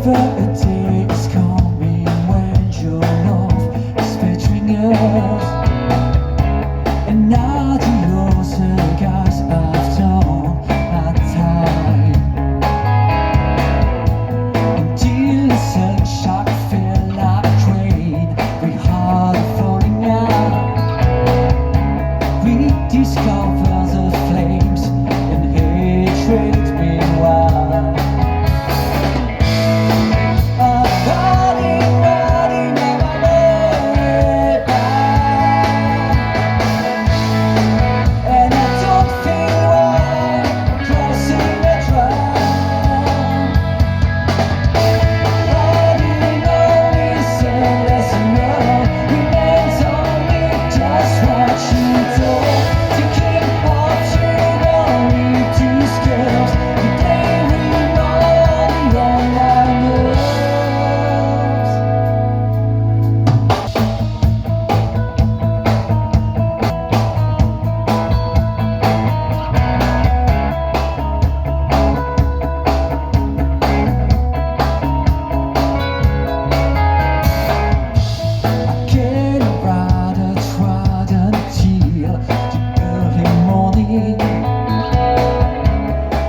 Never a day is coming when your love is bettering us, and now the yours guys after our time. Until the sunshine fell like rain, we heart falling out. We discover the flames and hatred meanwhile.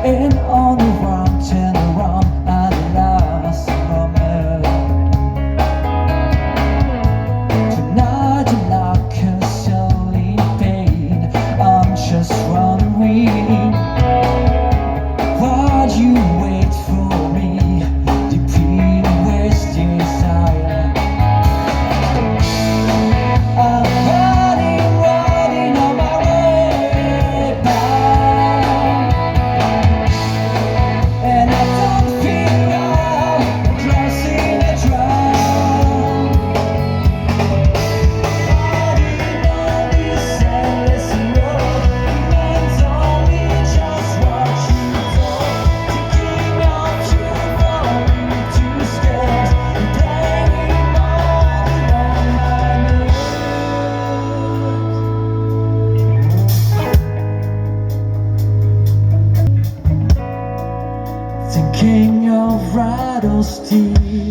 And on the run, turn around at the last moment. Tonight I'm like a soul in pain. I'm just wondering, while you wait for me, deep in West desire. I'm running on my way back, and I don't feel like crossing a drown. Riding on this endless road, remains only just what you told. Taking out your volume to scales, and blaming money on my nerves. Thinking of rattle steel.